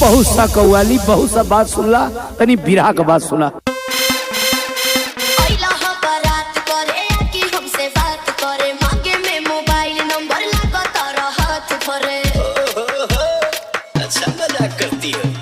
बहुत सा कव्वाली बहुत सा बात सुनला तनी बिरहा का बात सुना। अच्छा मजाक करती है।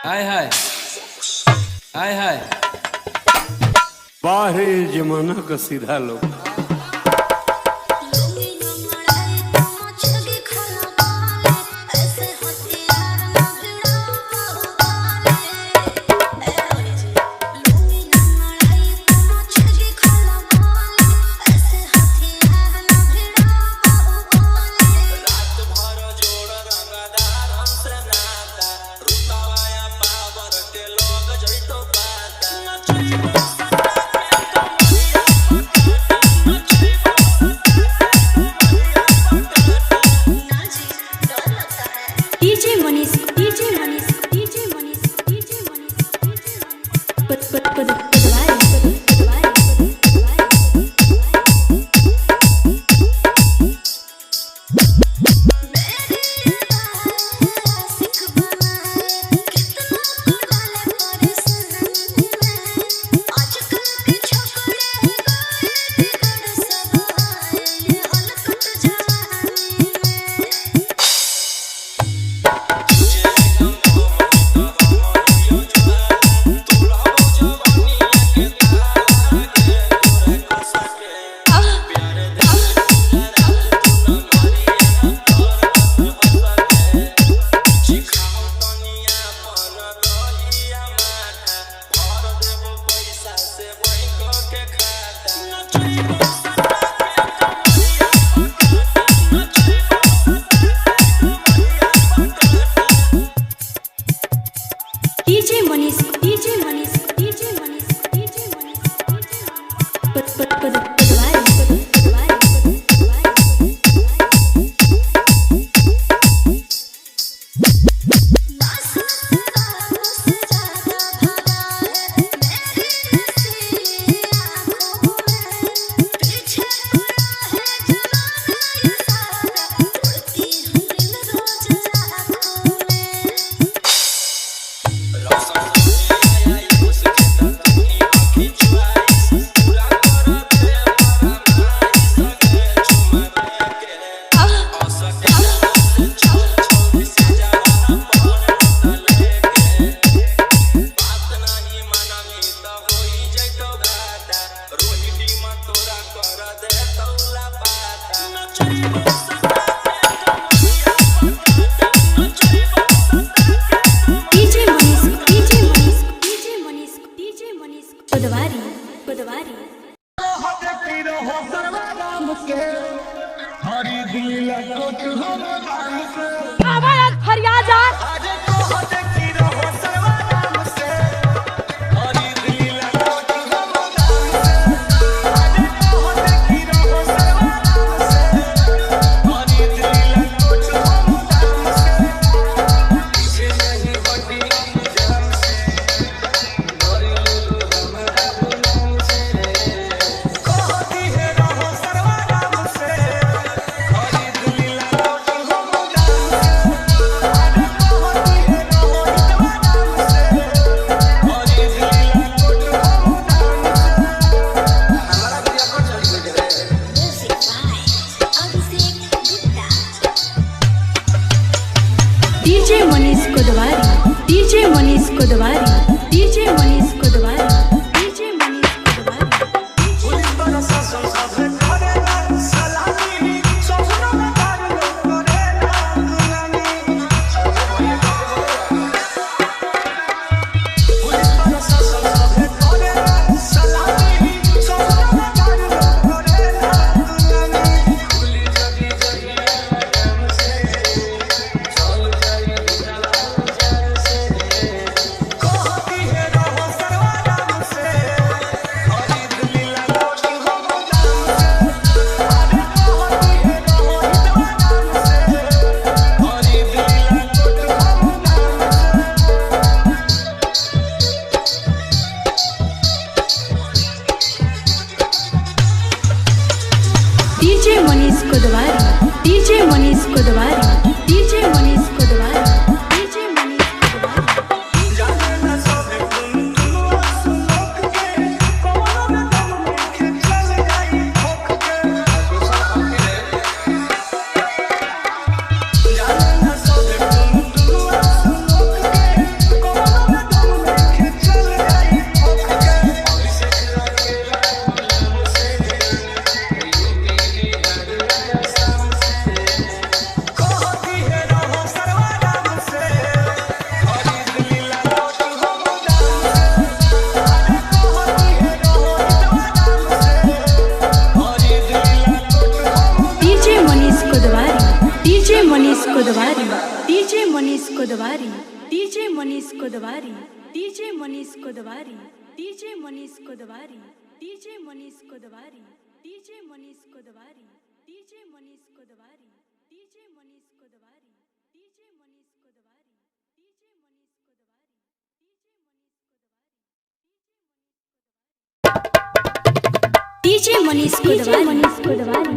हाय हाय हाय हाय बाहर जमाना का सीधा लोग। DJ Manish Kodwari, DJ Manish Kodwari, DJ Manish Kodwari. DJ Manish Kodwari, DJ Manish Kodwari, DJ Manish Kodwari, DJ Manish Kodwari, DJ Manish Kodwari, DJ Manish Kodwari, DJ Manish Kodwari, DJ Manish Kodwari, DJ Manish Kodwari, DJ Manish Kodwari, DJ Manish Kodwari, DJ Manish Kodwari, DJ Manish Kodwari, DJ Manish Kodwari, DJ Manish Kodwari, Manish Kodwari.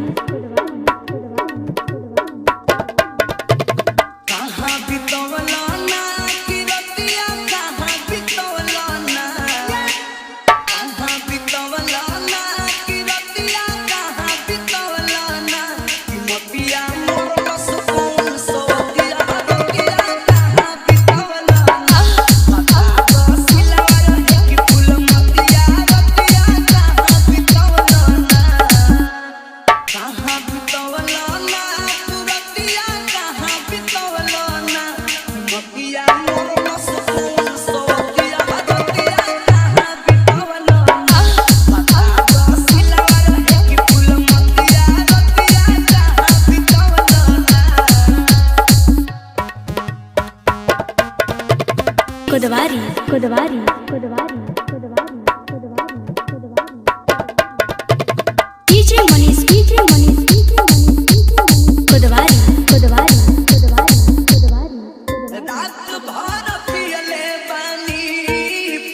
Kodwari, Kodwari, Kodwari, Kodwari, Kodwari, Kodwari. DJ Manish, DJ Manish, DJ Manish, Kodwari, Kodwari, Kodwari, कोदवारी। रात भर पियले पानी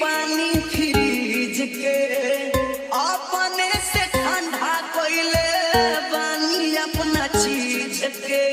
पानी फ्रिज के अपने से ठंडा कोइले पानी अपना चीज के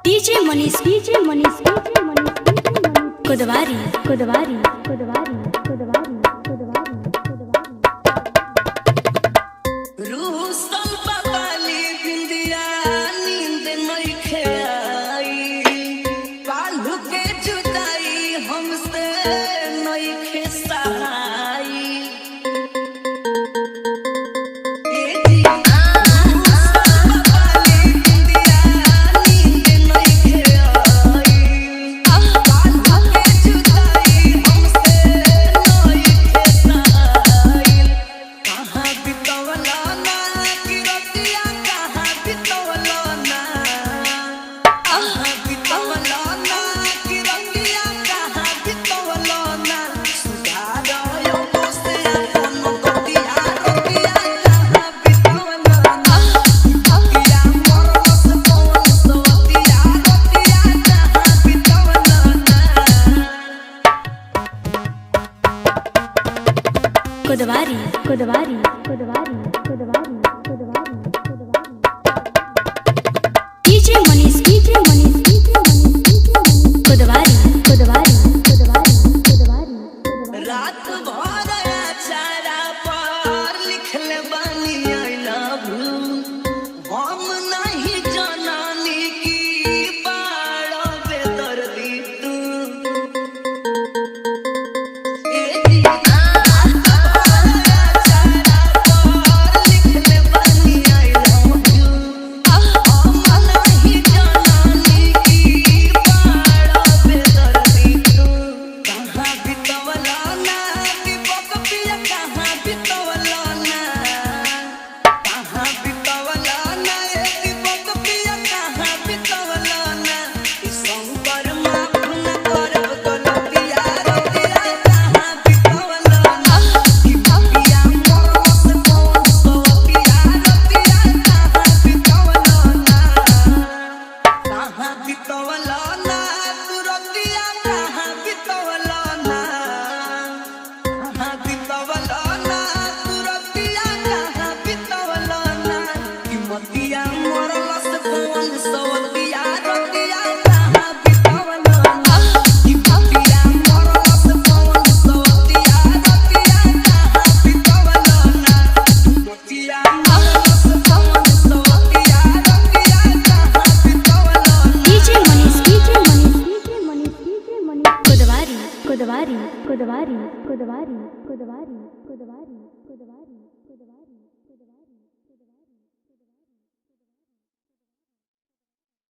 DJ Manish, DJ Manish, DJ Manish, Kodwari, Kodwari, Kodwari, Kodwari, Kodwari, Kodwari. रूसल बाबाली बिंदिया नींद नइखे आई काल्हू के जुदाई हमसे नइखे सहाई। डीजे कोदवारी कोदवारी कोदवारी कोदवारी कोदवारी डीजे मनीष कोदवारी कोदवारी कोदवारी कोदवारी रात भर चारा पर लिखले बानी आई लव यू हम नहीं जनानी की बाड़ो बेदर्दी तू लिखले बानी आई लव यू हम नहीं जनानी की बाड़ो बेदर्दी तू कहाँ बितवला ना दीपक पिया कहाँ बितवला ना कहाँ बितवला ना ए दीपक पिया कहाँ बितवला ना ई संबर माफ न करब गलतिया रतिया कहाँ बितवला ना ई पिया मोर से कौन सोतिया रतिया कहाँ बितवला ना कहाँ बितवला ना तू रतिया कहाँ बितवला ना कहाँ बितवला ना तू रतिया कहाँ बितवला ना कि मतिया मोरला से कौन सोतिया रतिया कहाँ बितवला ना कि मतिया मोरला से कौन सोतिया रतिया कहाँ बितवला ना मतिया मोरला से कौन सोतिया रतिया कहाँ बितवला ना डीजे मनीष कोदवारी कोदवारी कोदवारी कोदवारी कोदवारी कोदवारी